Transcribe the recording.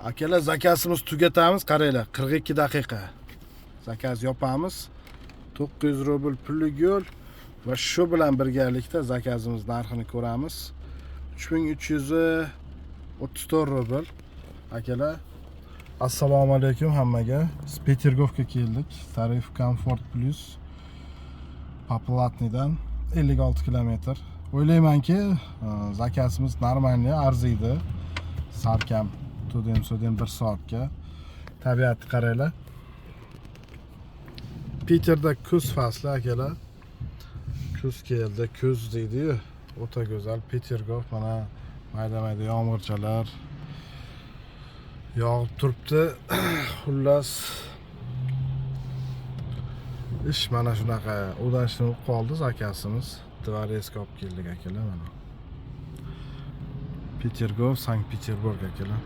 Akalar, zakasimiz tugatamiz, qaranglar, 42 daqiqa. Zakaz yopamiz. 900 rubl pullik yo'l va shu bilan birgalikda zakazimiz narxini ko'ramiz. 3334 rubl. Akalar, assalomu alaykum hammaga. Biz Petergovga keldik. Tarif Comfort Plus Poplatnidan 56 kilometr. O'ylaymanki, zakasimiz normalniy arziydi. Sarkam tudem 1 soatga. Tabiatni qaranglar. Peterda kuz fasli akalar. Kuz keldi, kuz deydi-yu. O'ta go'zal Petergov, mana mayda-mayda yomg'irchalar yog'ib turibdi. Xullas ish mana shunaqa. Udashni qoldi zakasimiz. Dvoretsga olib keldik akalar mana. Petergov, Sankt-Peterburg akalar.